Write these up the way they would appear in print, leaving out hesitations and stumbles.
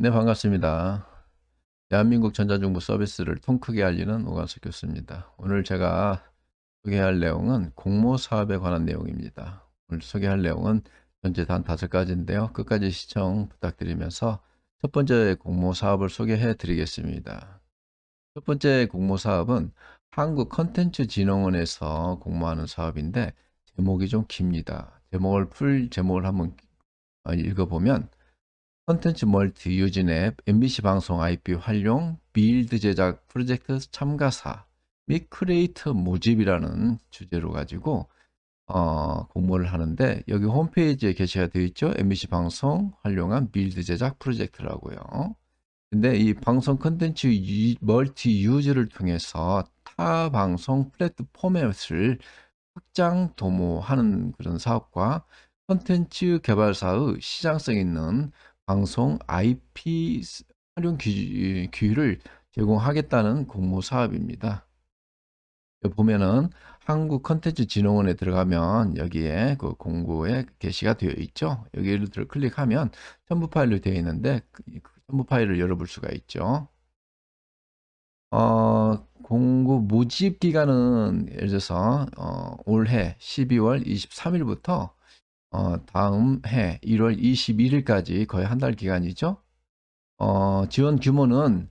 네, 반갑습니다. 대한민국 전자정부 서비스를 통 크게 알리는 오광석 교수입니다. 오늘 제가 소개할 내용은 공모 사업에 관한 내용입니다. 오늘 소개할 내용은 전체 단 5가지인데요. 끝까지 시청 부탁드리면서 첫 번째 공모 사업을 소개해 드리겠습니다. 첫 번째 공모 사업은 한국컨텐츠진흥원에서 공모하는 사업인데 제목이 좀 깁니다. 제목을 한번 읽어보면 콘텐츠 멀티 유진 앱, MBC 방송 IP 활용, 빌드 제작 프로젝트 참가사 및 크리에이터 모집이라는 주제로 가지고 공모를 하는데, 여기 홈페이지에 게시가 되어 있죠. MBC 방송 활용한 빌드 제작 프로젝트라고요. 근데 이 방송 콘텐츠 멀티 유즈를 통해서 타 방송 플랫포맷을 확장 도모하는 그런 사업과 콘텐츠 개발사의 시장성 있는 방송 IP 활용 기회를 제공하겠다는 공모 사업입니다. 여기 보면은 한국컨텐츠진흥원에 들어가면 여기에 그 공고에 게시가 되어 있죠. 여기를 클릭하면 첨부 파일로 되어 있는데 그 첨부 파일을 열어볼 수가 있죠. 공고 모집 기간은 예를 들어서 올해 12월 23일부터 다음 해 1월 21일까지 거의 한 달 기간이죠. 지원 규모는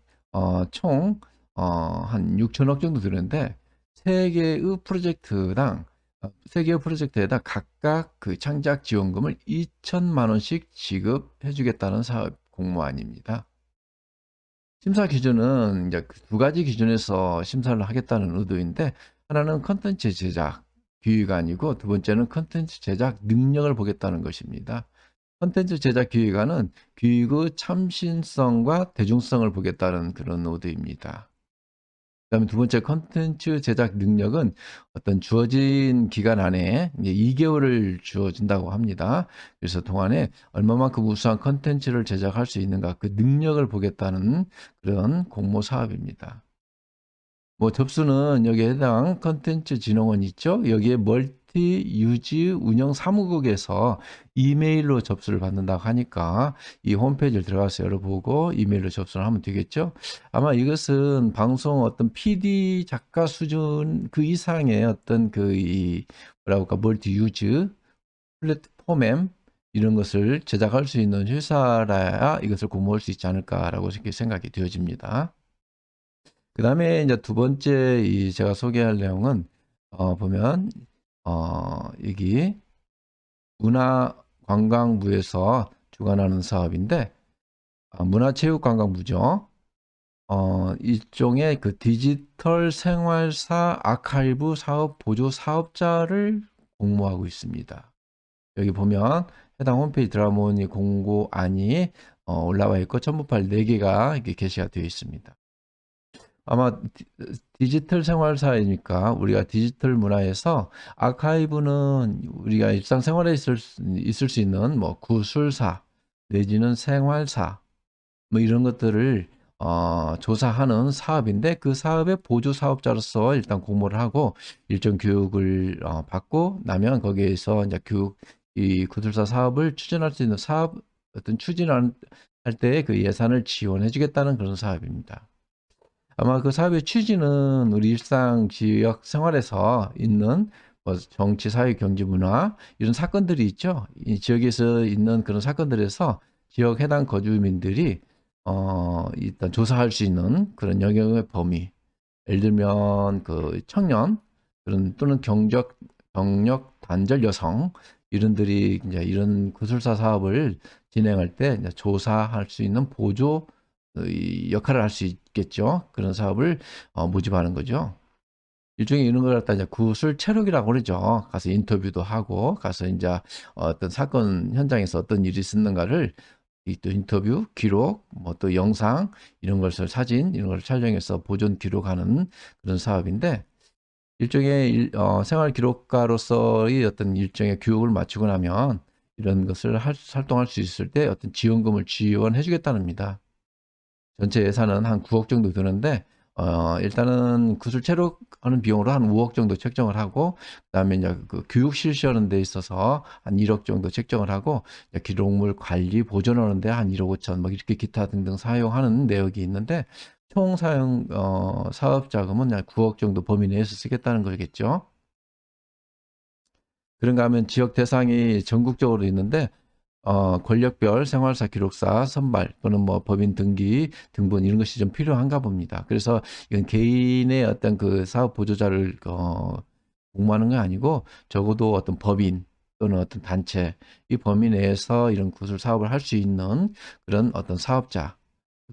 총 한 6천억 정도 드는데, 세 개의 프로젝트에다 각각 그 창작 지원금을 2천만 원씩 지급해 주겠다는 사업 공모안입니다. 심사 기준은 이제 그 두 가지 기준에서 심사를 하겠다는 의도인데, 하나는 컨텐츠 제작 기획안이고 두 번째는 컨텐츠 제작 능력을 보겠다는 것입니다. 컨텐츠 제작 기획안은 기획의 참신성과 대중성을 보겠다는 그런 의도입니다. 그다음에 두 번째 컨텐츠 제작 능력은 어떤 주어진 기간 안에 이제 2개월을 주어진다고 합니다. 그래서 동안에 얼마만큼 우수한 컨텐츠를 제작할 수 있는가, 그 능력을 보겠다는 그런 공모 사업입니다. 뭐 접수는 여기에 해당 컨텐츠 진흥원 있죠. 여기에 멀티 유지 운영 사무국에서 이메일로 접수를 받는다고 하니까 이 홈페이지를 들어가서 열어보고 이메일로 접수를 하면 되겠죠. 아마 이것은 방송 어떤 PD 작가 수준 그 이상의 어떤 이 뭐라고 할까, 멀티 유즈 플랫폼 이런 것을 제작할 수 있는 회사라야 이것을 공모할 수 있지 않을까라고 생각이 되어집니다. 그 다음에 이제 두 번째 제가 소개할 내용은 보면 여기 문화관광부에서 주관하는 사업인데, 문화체육관광부죠. 일종의 그 디지털 생활사 아카이브 사업 보조 사업자를 공모하고 있습니다. 여기 보면 해당 홈페이지 들어가면 이 공고안이 올라와 있고 첨부 파일 4개가 이렇게 게시가 되어 있습니다. 아마 디지털 생활사이니까 우리가 디지털 문화에서 아카이브는 우리가 일상생활에 있을 수 있는 뭐 구술사 내지는 생활사 뭐 이런 것들을 조사하는 사업인데, 그 사업의 보조 사업자로서 일단 공모를 하고 일정 교육을 받고 나면 거기에서 이제 이 구술사 사업을 추진할 수 있는 어떤 추진할 때에 그 예산을 지원해 주겠다는 그런 사업입니다. 아마 그 사업의 취지는 우리 일상 지역 생활에서 있는 뭐 정치, 사회, 경제, 문화 이런 사건들이 있죠. 이 지역에서 있는 그런 사건들에서 지역 해당 거주민들이 일단 조사할 수 있는 그런 영역의 범위. 예를 들면 그 청년 그런 또는 경력 단절 여성 이런들이 이제 이런 구술사 사업을 진행할 때 이제 조사할 수 있는 보조 이 역할을 할 수 있겠죠. 그런 사업을 모집하는 거죠. 일종의 이런 걸 갖다 이제 구술 체력이라고 그러죠. 가서 인터뷰도 하고 가서 이제 어떤 사건 현장에서 어떤 일이 있었는가를 또 인터뷰, 기록, 뭐 또 영상 이런 것을 사진 이런 걸 촬영해서 보존 기록하는 그런 사업인데, 일종의 생활 기록가로서의 어떤 일종의 교육을 마치고 나면 이런 것을 활동할 수 있을 때 어떤 지원금을 지원해 주겠다는 겁니다. 전체 예산은 한 9억 정도 드는데 일단은 구술 체력하는 비용으로 한 5억 정도 책정을 하고, 그다음에 이제 그 교육 실시하는 데 있어서 한 1억 정도 책정을 하고, 이제 기록물 관리 보존하는 데 한 1억 5천, 뭐 이렇게 기타 등등 사용하는 내역이 있는데, 총 사용 사업 자금은 약 9억 정도 범위 내에서 쓰겠다는 거겠죠. 그런가 하면 지역 대상이 전국적으로 있는데, 권력별 생활사 기록사 선발 또는 뭐 법인 등기 등본 이런 것이 좀 필요한가 봅니다. 그래서 이건 개인의 어떤 그 사업 보조자를 공모하는 건 아니고, 적어도 어떤 법인 또는 어떤 단체, 이 범위 내에서 이런 구술 사업을 할 수 있는 그런 어떤 사업자,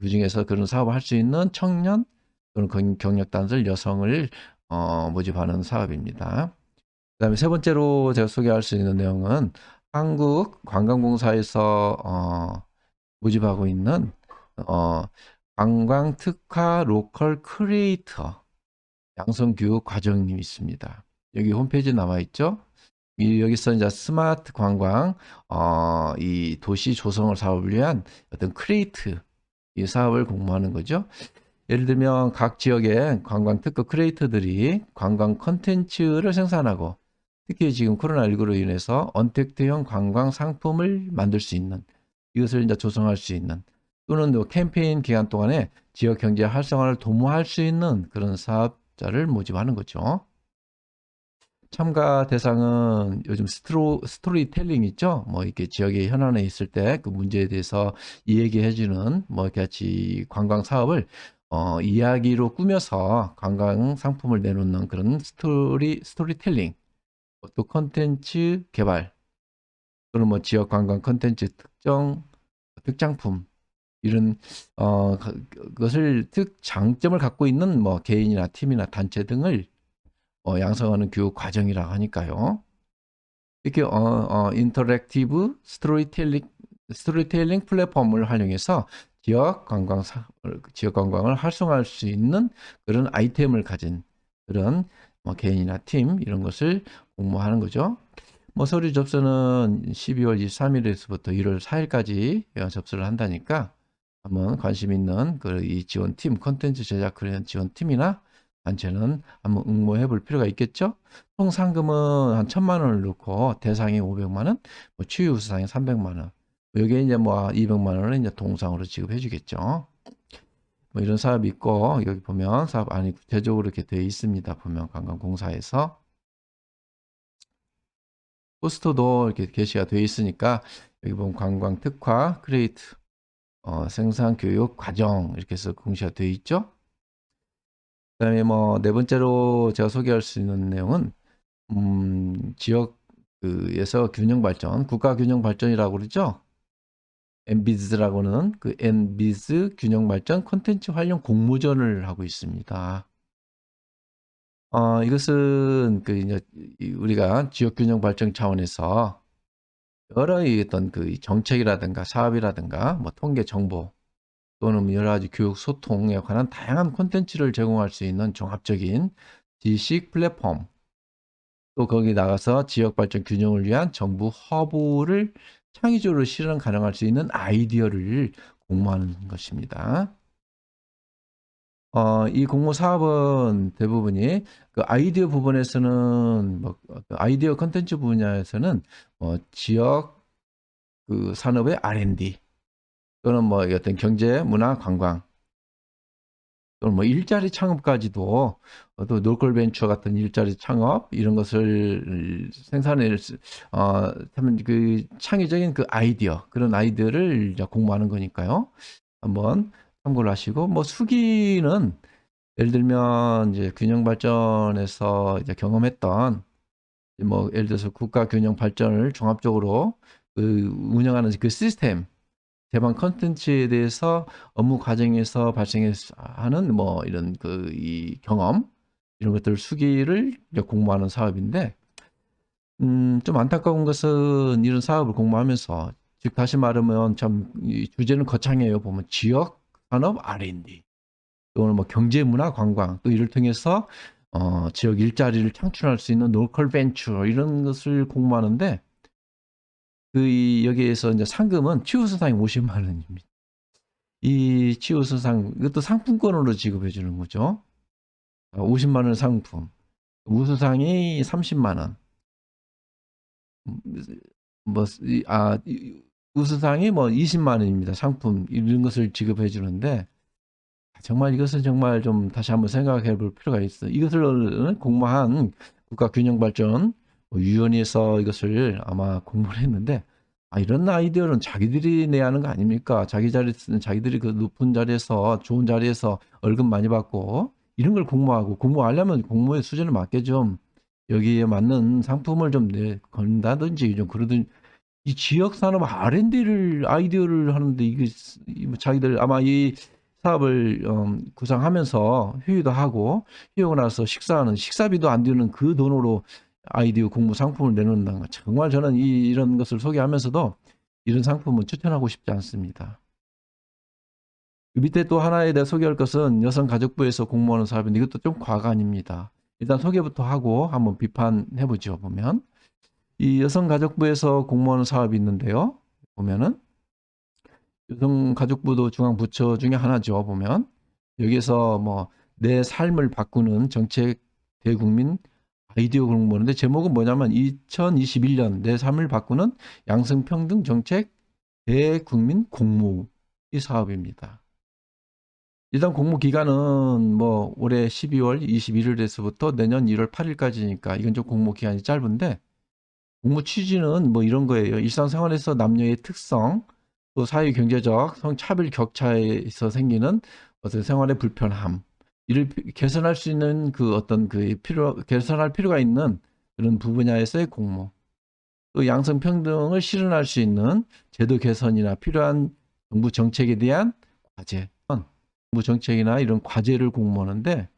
그 중에서 그런 사업을 할 수 있는 청년 또는 경력단설 여성을 모집하는 사업입니다. 그다음에 세 번째로 제가 소개할 수 있는 내용은 한국관광공사에서 모집하고 있는 관광특화 로컬 크리에이터 양성교육 과정이 있습니다. 여기 홈페이지에 나와 있죠. 여기서 이제 스마트 관광, 이 도시 조성을 사업을 위한 어떤 크리에이트 이 사업을 공모하는 거죠. 예를 들면 각 지역의 관광 특화 크리에이터들이 관광 컨텐츠를 생산하고, 특히 지금 코로나19로 인해서 언택트형 관광 상품을 만들 수 있는, 이것을 이제 조성할 수 있는, 또는 또 캠페인 기간 동안에 지역 경제 활성화를 도모할 수 있는 그런 사업자를 모집하는 거죠. 참가 대상은 요즘 스토리텔링 있죠? 뭐 이렇게 지역의 현안에 있을 때 그 문제에 대해서 이야기해주는 뭐 같이 관광 사업을 이야기로 꾸며서 관광 상품을 내놓는 그런 스토리텔링, 또 컨텐츠 개발, 또는 뭐 지역 관광 컨텐츠 특장품, 이런 그것을 특장점을 갖고 있는 뭐 개인이나 팀이나 단체 등을 양성하는 교육 과정이라고 하니까요. 이렇게 인터랙티브 스토리텔링 플랫폼을 활용해서 지역 관광을 활성화할 수 있는 그런 아이템을 가진 그런 뭐 개인이나 팀 이런 것을 공모하는 거죠. 뭐 서류 접수는 12월 23일에서부터 1월 4일까지 접수를 한다니까, 한번 관심 있는 이 지원팀, 콘텐츠 제작 그런 지원팀이나 단체는 한번 응모해 볼 필요가 있겠죠. 총 상금은 한 1,000만 원을 넣고 대상이 500만 원, 뭐 취우수상이 300만 원. 여기에 이제 뭐 200만 원을 이제 동상으로 지급해 주겠죠. 뭐 이런 사업이 있고, 여기 보면 사업 안이 구체적으로 이렇게 되어 있습니다. 보면 관광공사에서 포스터도 이렇게 게시가 되어 있으니까, 여기 보면 관광 특화 크리에이트 생산 교육 과정 이렇게 해서 공시가 되어 있죠. 그다음에 뭐 네 번째로 제가 소개할 수 있는 내용은 지역에서 균형 발전, 국가 균형 발전이라고 그러죠. 엔비즈라고는 그 엔비즈 균형 발전 콘텐츠 활용 공모전을 하고 있습니다. 이것은 그 이제 우리가 지역 균형 발전 차원에서 여러 어떤 그 정책이라든가 사업이라든가 뭐 통계 정보 또는 여러 가지 교육 소통에 관한 다양한 콘텐츠를 제공할 수 있는 종합적인 지식 플랫폼, 또 거기 나가서 지역 발전 균형을 위한 정부 허브를 창의적으로 실현 가능할 수 있는 아이디어를 공모하는 것입니다. 이 공모 사업은 대부분이 그 아이디어 부분에서는 뭐 아이디어 컨텐츠 분야에서는 지역 그 산업의 R&D 또는 뭐 어떤 경제, 문화, 관광 또는 뭐 일자리 창업까지도 또 로컬 벤처 같은 일자리 창업 이런 것을 생산을 하면 그 창의적인 그 아이디어 그런 아이디어를 이제 공모하는 거니까요. 한번 참고를 하시고, 뭐 수기는 예를 들면 이제 균형 발전에서 이제 경험했던 뭐 예를 들어서 국가 균형 발전을 종합적으로 그 운영하는 그 시스템 개방 컨텐츠에 대해서 업무 과정에서 발생하는 뭐 이런 그 이 경험 이런 것들 수기를 이제 공모하는 사업인데, 좀 안타까운 것은 이런 사업을 공모하면서, 즉 다시 말하면 참 이 주제는 거창해요. 보면 지역 산업 R&D 또는 뭐 경제 문화 관광 또 이를 통해서 지역 일자리를 창출할 수 있는 로컬 벤처 이런 것을 공모하는데, 여기에서 이제 상금은 최우수상이 50만 원입니다. 이 치우수상, 이것도 상품권으로 지급해 주는 거죠. 50만 원 상품. 우수상이 30만 원. 뭐, 우수상이 뭐 20만 원입니다. 상품, 이런 것을 지급해 주는데, 정말 이것은 정말 좀 다시 한번 생각해 볼 필요가 있어. 이것을 공모한 국가균형발전위원회에서 이것을 아마 공모를 했는데, 이런 아이디어는 자기들이 내야 하는 거 아닙니까? 자기들이 그 높은 자리에서, 좋은 자리에서 월급 많이 받고, 이런 걸 공모하고, 공모하려면 공모의 수준을 맞게 좀, 여기에 맞는 상품을 좀 건다든지, 좀 그러든, 이 지역 산업 R&D를, 아이디어를 하는데, 이게, 자기들, 아마 이 사업을 구상하면서 휴유도 하고, 휴유하고 나서 식사하는, 식사비도 안 드는 그 돈으로 아이디어 공모 상품을 내놓는다는 거. 정말 저는 이런 것을 소개하면서도 이런 상품은 추천하고 싶지 않습니다. 그 밑에 또 하나에 대해 소개할 것은 여성가족부에서 공모하는 사업인데 이것도 좀 과가 아닙니다. 일단 소개부터 하고 한번 비판해 보죠. 보면 이 여성가족부에서 공모하는 사업이 있는데요. 보면은 여성가족부도 중앙부처 중에 하나죠. 보면 여기서 뭐 내 삶을 바꾸는 정책 대국민 아이디어 공모인데 제목은 뭐냐면 2021년 내 삶을 바꾸는 양성평등 정책 대국민 공모 이 사업입니다. 일단 공모 기간은 뭐 올해 12월 21일에서부터 내년 1월 8일까지니까 이건 좀 공모 기간이 짧은데 공모 취지는 뭐 이런 거예요. 일상생활에서 남녀의 특성, 또 사회 경제적 성차별 격차에서 생기는 어떤 생활의 불편함, 이를 개선할 수 있는 그 어떤 개선할 필요가 있는 그런 부분야에서의 공모, 또 양성평등을 실현할 수 있는 제도 개선이나 필요한 정부 정책에 대한 과제, 정부 정책이나 이런 과제를 공모하는데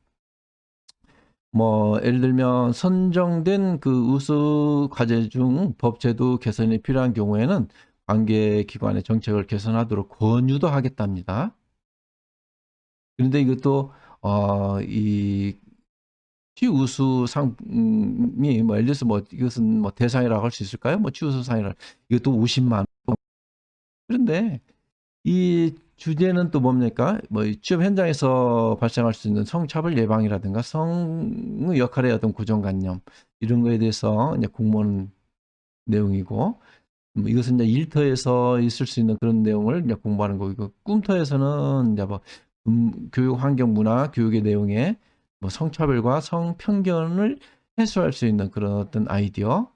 뭐 예를 들면 선정된 그 우수 과제 중 법제도 개선이 필요한 경우에는 관계 기관의 정책을 개선하도록 권유도 하겠답니다. 그런데 이것도 이 최우수 상이 뭐 예를 들어서 뭐 이것은 뭐 대상이라고 할 수 있을까요? 뭐 최우수 상이라 이것도 50만 원. 그런데 이 주제는 또 뭡니까? 뭐 취업 현장에서 발생할 수 있는 성차별 예방이라든가 성의 역할의 어떤 고정관념 이런 거에 대해서 이제 공무원 내용이고 이것은 이제 일터에서 있을 수 있는 그런 내용을 이제 공부하는 거고 꿈터에서는 이제 뭐 교육 환경 문화 교육의 내용에 뭐 성차별과 성편견을 해소할 수 있는 그런 어떤 아이디어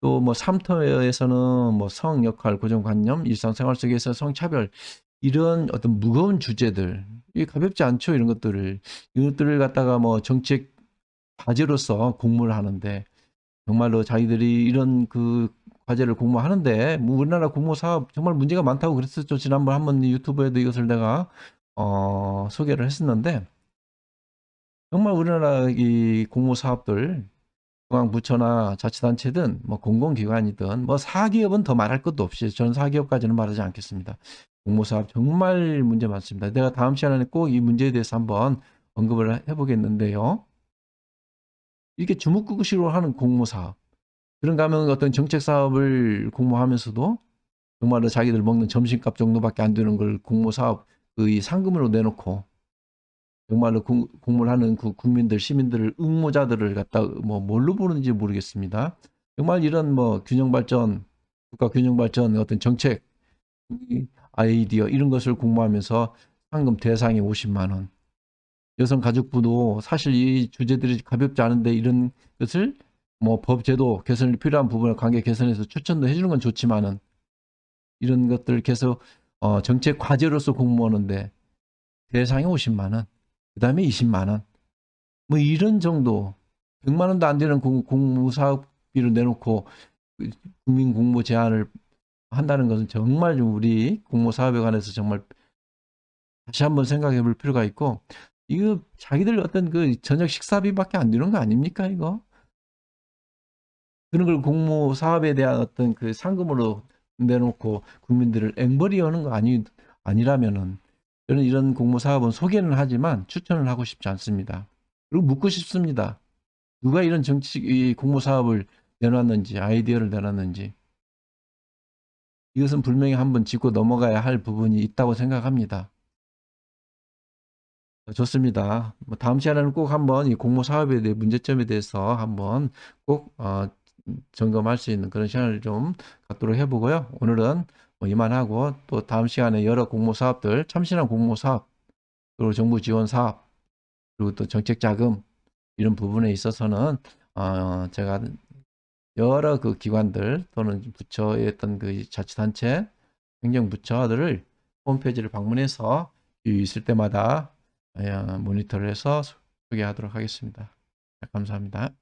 또 뭐 삼터에서는 뭐 성 역할 고정관념 일상생활 속에서 성차별 이런 어떤 무거운 주제들 이 가볍지 않죠 이것들을 갖다가 뭐 정책 과제로서 공부를 하는데 정말로 자기들이 이런 그 과제를 공모하는데 뭐 우리나라 공모 사업 정말 문제가 많다고 그랬었죠. 지난번 한번 유튜브에도 이것을 내가 소개를 했었는데 정말 우리나라 이 공모 사업들 중앙부처나 자치단체든 뭐 공공기관이든 뭐 사기업은 더 말할 것도 없이 저는 사기업까지는 말하지 않겠습니다. 공모사업 정말 문제 많습니다. 내가 다음 시간에 꼭 이 문제에 대해서 한번 언급을 해보겠는데요. 이렇게 주먹구구식으로 하는 공모사업 그런가 하면 어떤 정책사업을 공모하면서도 정말로 자기들 먹는 점심값 정도밖에 안 되는 걸 공모사업 의 상금으로 내놓고 정말로 공모를 하는 그 국민들, 시민들을, 응모자들을 갖다 뭐 뭘로 보는지 모르겠습니다. 정말 이런 뭐 균형발전, 국가 균형발전 어떤 정책, 아이디어 이런 것을 공모하면서 상금 대상이 50만 원. 여성가족부도 사실 이 주제들이 가볍지 않은데 이런 것을 뭐 법제도 개선이 필요한 부분을 관계 개선해서 추천도 해주는 건 좋지만은 이런 것들 계속 정책 과제로서 공모하는데 대상이 50만 원. 그 다음에 20만 원. 뭐 이런 정도 100만 원도 안 되는 공무사업비를 내놓고 국민 공모 제한을 한다는 것은 정말 좀 우리 공모 사업에 관해서 정말 다시 한번 생각해 볼 필요가 있고 이거 자기들 어떤 그 저녁 식사비밖에 안 되는 거 아닙니까 이거? 그런 걸 공모 사업에 대한 어떤 그 상금으로 내놓고 국민들을 앵벌이 여는 거 아니라면은 저는 이런 공모 사업은 소개는 하지만 추천을 하고 싶지 않습니다. 그리고 묻고 싶습니다. 누가 이런 이 공모 사업을 내놨는지, 아이디어를 내놨는지. 이것은 분명히 한번 짚고 넘어가야 할 부분이 있다고 생각합니다. 좋습니다. 뭐 다음 시간에는 꼭 한번 이 공모 사업에 대해 문제점에 대해서 한번 꼭 점검할 수 있는 그런 시간을 좀 갖도록 해보고요. 오늘은 뭐 이만하고 또 다음 시간에 여러 공모 사업들, 참신한 공모 사업, 그리고 정부 지원 사업, 그리고 또 정책 자금 이런 부분에 있어서는 제가 여러 그 기관들 또는 부처의 어떤 그 자치단체, 행정부처들을 홈페이지를 방문해서 있을 때마다 모니터를 해서 소개하도록 하겠습니다. 감사합니다.